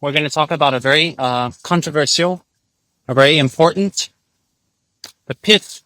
we're going to talk about a very controversial, a very important, the pith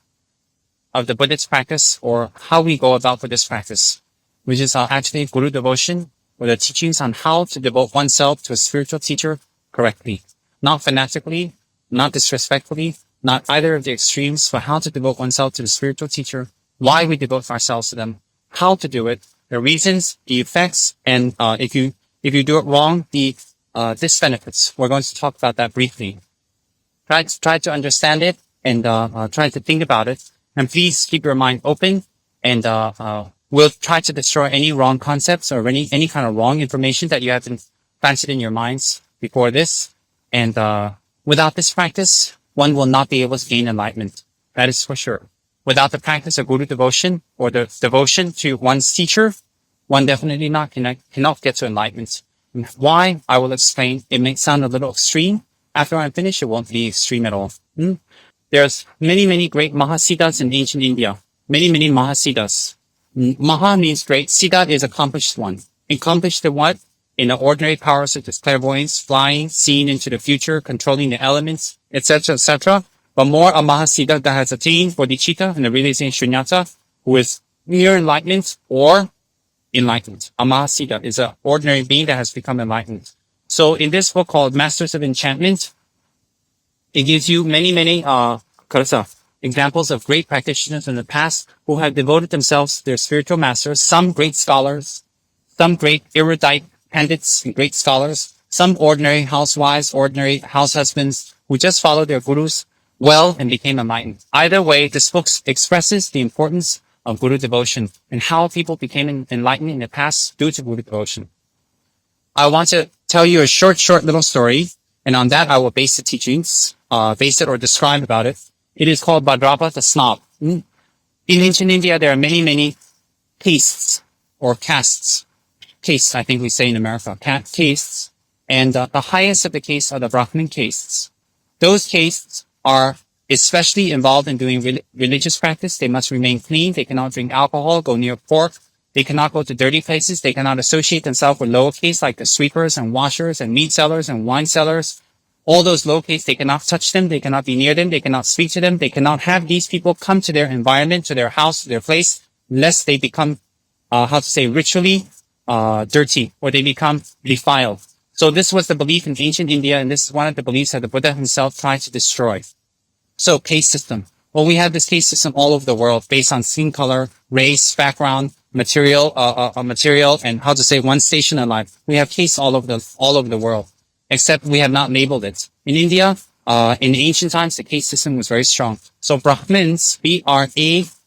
of the Buddhist practice, or how we go about Buddhist practice, which is actually Guru devotion, or the teachings on how to devote oneself to a spiritual teacher correctly. Not fanatically, not disrespectfully, not either of the extremes, but how to devote oneself to the spiritual teacher, why we devote ourselves to them, how to do it, the reasons, the effects, and if you do it wrong, the disbenefits. We're going to talk about that briefly. Try to understand it and try to think about it. And please keep your mind open, and we'll try to destroy any wrong concepts or any kind of wrong information that you have been planted in your minds before this. And without this practice, one will not be able to gain enlightenment. That is for sure. Without the practice of Guru devotion, or the devotion to one's teacher, one definitely cannot get to enlightenment. And why? I will explain. It may sound a little extreme. After I'm finished, it won't be extreme at all. There's many great Mahasiddhas in ancient India. Many Mahasiddhas. Maha means great. Siddha is accomplished one. Accomplished in what? In the ordinary powers such as clairvoyance, flying, seeing into the future, controlling the elements, etc., etc. But more a Mahasiddha that has attained bodhicitta and the realization shunyata, who is near enlightenment or enlightened. A Mahasiddha is an ordinary being that has become enlightened. So in this book called Masters of Enchantment, it gives you many examples of great practitioners in the past who have devoted themselves to their spiritual masters, some great scholars, some great erudite pandits and great scholars, some ordinary housewives, ordinary house husbands who just followed their gurus well and became enlightened. Either way, this book expresses the importance of Guru devotion and how people became enlightened in the past due to Guru devotion. I want to tell you a short little story, and on that I will base the teachings, base it or describe about it. It is called Bhadrapa the Snob. In ancient India, there are many castes or castes. Castes, I think we say in America, castes. And the highest of the castes are the Brahmin castes. Those castes are especially involved in doing religious practice. They must remain clean. They cannot drink alcohol, go near pork. They cannot go to dirty places. They cannot associate themselves with lower castes like the sweepers and washers and meat sellers and wine sellers. All those low castes, they cannot touch them. They cannot be near them. They cannot speak to them. They cannot have these people come to their environment, to their house, to their place, lest they become, ritually dirty, or they become defiled. So this was the belief in ancient India, and this is one of the beliefs that the Buddha himself tried to destroy. So caste system. Well, we have this caste system all over the world based on skin color, race, background, material, and one station in life. We have castes all over the world, except we have not labeled it. In India, in ancient times, the caste system was very strong. So Brahmins, Brahmins,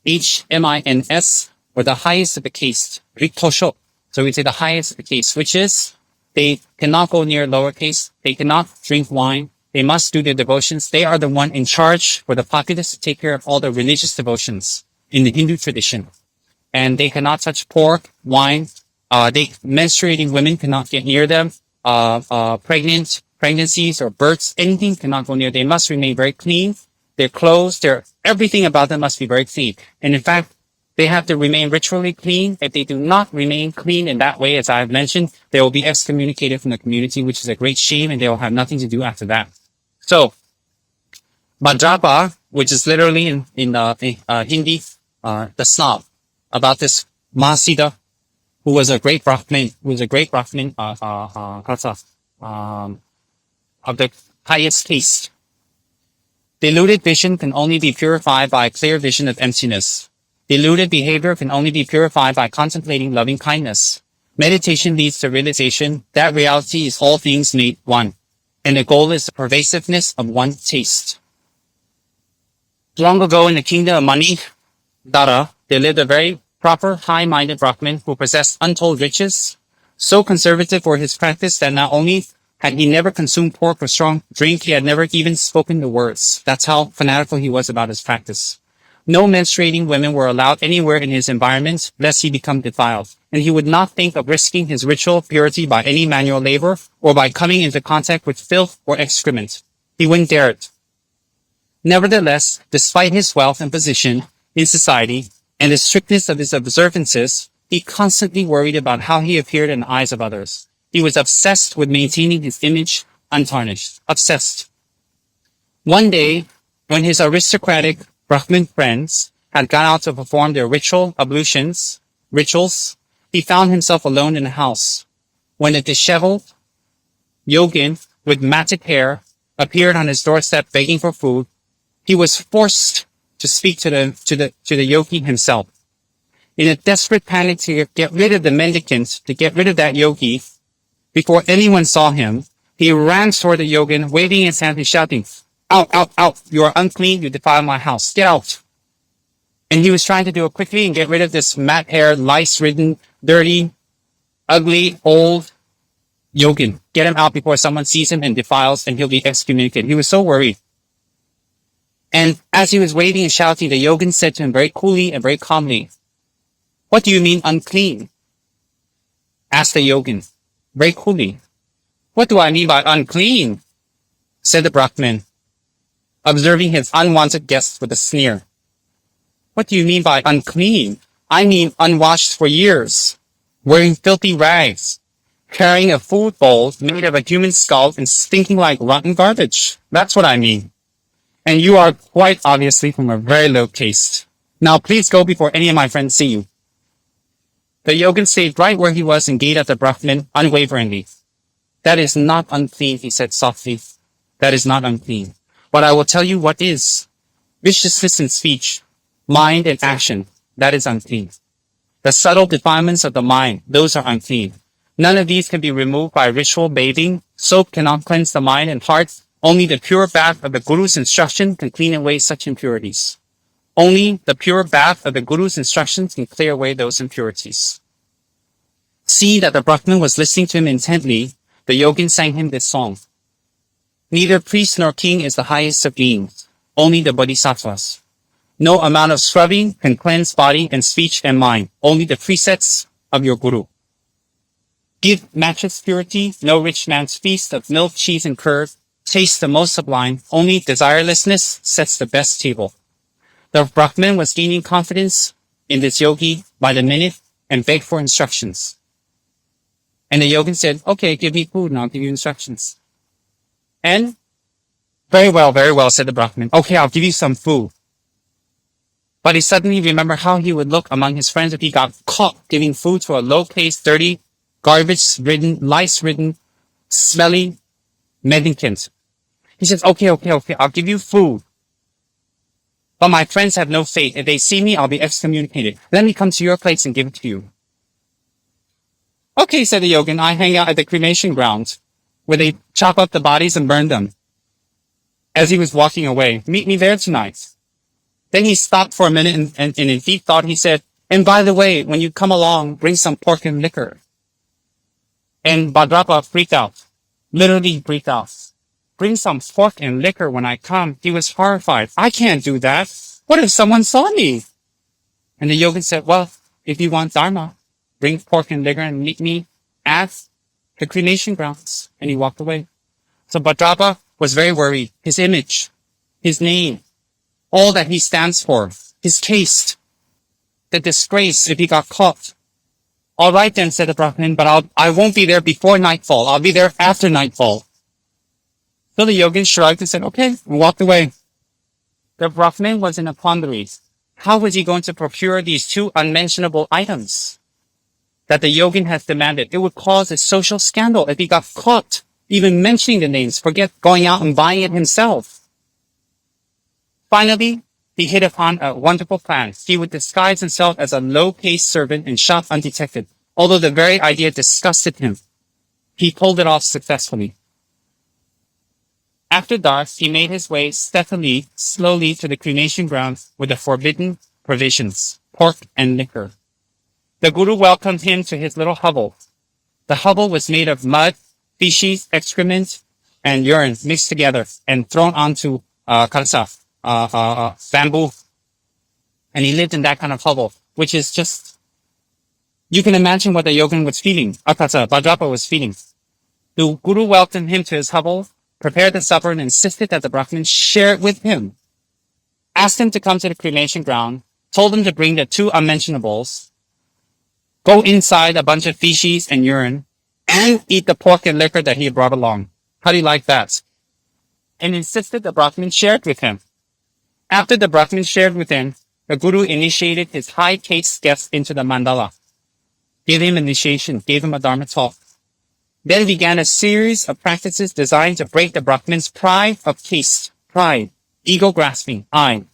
were the highest of the caste. Rinpoche. So we say the highest of the caste, which is they cannot go near lower caste. They cannot drink wine. They must do their devotions. They are the one in charge for the populace to take care of all the religious devotions in the Hindu tradition. And they cannot touch pork, wine. Menstruating women cannot get near them. Pregnancies or births, anything cannot go near. They must remain very clean. Their clothes, everything about them must be very clean. And in fact, they have to remain ritually clean. If they do not remain clean in that way, as I have mentioned, they will be excommunicated from the community, which is a great shame, and they will have nothing to do after that. So, Madaba, which is literally in Hindi, the snob, about this Mahasiddha, who was a great Brahmin, of the highest taste. Deluded vision can only be purified by a clear vision of emptiness. Deluded behavior can only be purified by contemplating loving kindness. Meditation leads to realization that reality is all things made one, and the goal is the pervasiveness of one taste. Long ago in the kingdom of Mani, Dara, there lived a very proper, high-minded Brahmin who possessed untold riches. So conservative were his practice that not only had he never consumed pork or strong drink, he had never even spoken the words. That's how fanatical he was about his practice. No menstruating women were allowed anywhere in his environment, lest he become defiled. And he would not think of risking his ritual purity by any manual labor or by coming into contact with filth or excrement. He wouldn't dare it. Nevertheless, despite his wealth and position in society and the strictness of his observances, he constantly worried about how he appeared in the eyes of others. He was obsessed with maintaining his image untarnished. Obsessed. One day, when his aristocratic Brahmin friends had gone out to perform their rituals, he found himself alone in the house when a disheveled Yogan with matted hair appeared on his doorstep begging for food. He was forced to speak to the yogi himself. In a desperate panic to get rid of the mendicant, to get rid of that yogi, before anyone saw him, he ran toward the Yogan, waving his hand and shouting, "Out, out, out! You are unclean, you defile my house. Get out!" And he was trying to do it quickly and get rid of this mat-haired, lice-ridden, dirty, ugly, old Yogan. Get him out before someone sees him and defiles and he'll be excommunicated. He was so worried. And as he was waving and shouting, the Yogan said to him very coolly and very calmly, "What do you mean unclean?" Asked the Yogan very coolly. "What do I mean by unclean?" said the Brahmin, observing his unwanted guest with a sneer. "What do you mean by unclean? I mean unwashed for years, wearing filthy rags, carrying a food bowl made of a human skull and stinking like rotten garbage. That's what I mean. And you are quite obviously from a very low caste. Now please go before any of my friends see you." The Yogan stayed right where he was and gazed at the Brahmin unwaveringly. "That is not unclean," he said softly. "That is not unclean. But I will tell you what is. Viciousness in speech, mind and action, that is unclean. The subtle defilements of the mind, those are unclean. None of these can be removed by ritual bathing. Soap cannot cleanse the mind and heart. Only the pure bath of the Guru's instruction can clean away such impurities. Only the pure bath of the Guru's instructions can clear away those impurities." Seeing that the Brahmin was listening to him intently, the Yogan sang him this song. "Neither priest nor king is the highest of beings, only the bodhisattvas. No amount of scrubbing can cleanse body and speech and mind, only the precepts of your Guru. Give matchless purity, no rich man's feast of milk, cheese, and curd. Taste the most sublime, only desirelessness sets the best table." The Brahmin was gaining confidence in this yogi by the minute and begged for instructions. And the Yogan said, "Okay, give me food and I'll give you instructions." And, very well, said the Brahmin. "Okay, I'll give you some food." But he suddenly remembered how he would look among his friends if he got caught giving food to a low-caste, dirty, garbage-ridden, lice-ridden, smelly mendicant. He says, okay, I'll give you food. But my friends have no faith. If they see me, I'll be excommunicated. Let me come to your place and give it to you. "Okay," said the Yogan, "I hang out at the cremation grounds where they chop up the bodies and burn them." As he was walking away, "Meet me there tonight." Then he stopped for a minute and in deep thought he said, "And by the way, when you come along, bring some pork and liquor." And Bhadrapa freaked out. Literally freaked out. "Bring some pork and liquor when I come." He was horrified. "I can't do that. What if someone saw me?" And the Yogan said, "Well, if you want Dharma, bring pork and liquor and meet me at the cremation grounds." And he walked away. So Bhadrapa was very worried. His image, his name, all that he stands for, his caste, the disgrace if he got caught. "All right then," said the Brahmin, "but I won't be there before nightfall. I'll be there after nightfall." So the Yogan shrugged and said, "Okay," and walked away. The Brahmin was in a quandary. How was he going to procure these two unmentionable items that the Yogan has demanded? It would cause a social scandal if he got caught even mentioning the names, forget going out and buying it himself. Finally, he hit upon a wonderful plan. He would disguise himself as a low-caste servant and shop undetected. Although the very idea disgusted him, he pulled it off successfully. After dark, he made his way stealthily, slowly to the cremation ground with the forbidden provisions, pork and liquor. The Guru welcomed him to his little hubble. The hubble was made of mud, feces, excrement, and urine mixed together and thrown onto bamboo. And he lived in that kind of hubble, which is just, you can imagine what the Yogan was feeling, Bhadrapa was feeling. The Guru welcomed him to his hubble, prepared the supper, and insisted that the Brahmin share it with him. Asked him to come to the cremation ground, told him to bring the two unmentionables, go inside a bunch of feces and urine, and eat the pork and liquor that he brought along. How do you like that? And insisted the Brahmin shared with him. After the Brahmin shared with him, the Guru initiated his high-caste guest into the mandala, gave him initiation, gave him a Dharma talk. Then began a series of practices designed to break the Brahmin's pride of caste, pride, ego grasping, I.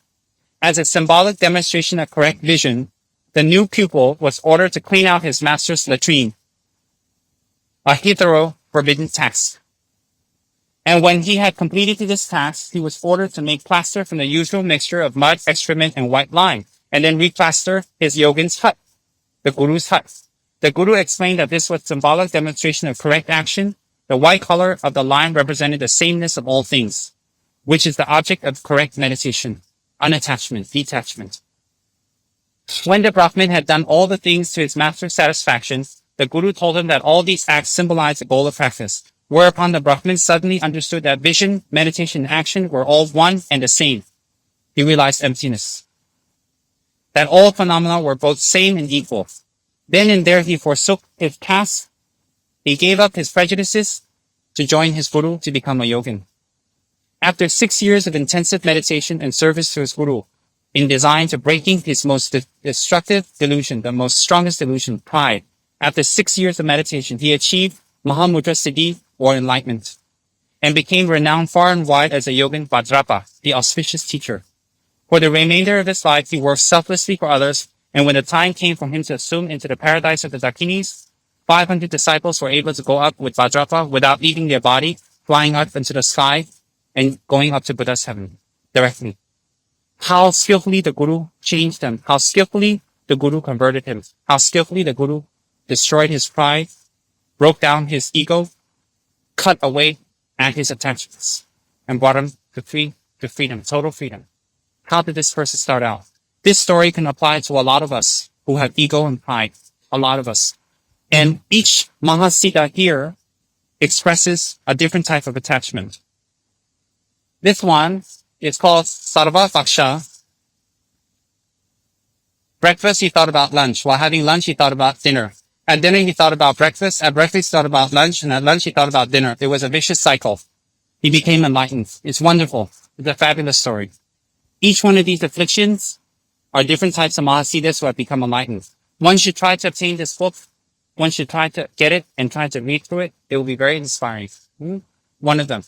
As a symbolic demonstration of correct vision, the new pupil was ordered to clean out his master's latrine, a hitherto forbidden task. And when he had completed this task, he was ordered to make plaster from the usual mixture of mud, excrement, and white lime, and then replaster his yogin's hut, the Guru's hut. The Guru explained that this was symbolic demonstration of correct action. The white color of the lime represented the sameness of all things, which is the object of correct meditation, unattachment, detachment. When the Brahmin had done all the things to his master's satisfaction, the Guru told him that all these acts symbolize the goal of practice, whereupon the Brahmin suddenly understood that vision, meditation, and action were all one and the same. He realized emptiness, that all phenomena were both same and equal. Then and there he forsook his past. He gave up his prejudices to join his Guru to become a Yogan. After 6 years of intensive meditation and service to his Guru, in design to breaking his most destructive delusion, the most strongest delusion, pride, after 6 years of meditation, he achieved Mahamudra Siddhi, or enlightenment, and became renowned far and wide as a Yogan Bhadrapa, the auspicious teacher. For the remainder of his life, he worked selflessly for others, and when the time came for him to assume into the paradise of the Dakinis, 500 disciples were able to go up with Bhadrapa without leaving their body, flying up into the sky and going up to Buddha's heaven directly. How skillfully the Guru changed them, how skillfully the Guru converted him, how skillfully the Guru destroyed his pride, broke down his ego, cut away at his attachments, and brought him to freedom, total freedom. How did this person start out? This story can apply to a lot of us who have ego and pride, a lot of us. And each Mahasiddha here expresses a different type of attachment. This one is called Sarva Vaksha. Breakfast, he thought about lunch. While having lunch, he thought about dinner. At dinner, he thought about breakfast. At breakfast, he thought about lunch. And at lunch, he thought about dinner. It was a vicious cycle. He became enlightened. It's wonderful. It's a fabulous story. Each one of these afflictions are different types of Mahasiddhas who have become enlightened. One should try to obtain this book. One should try to get it and try to read through it. It will be very inspiring. One of them.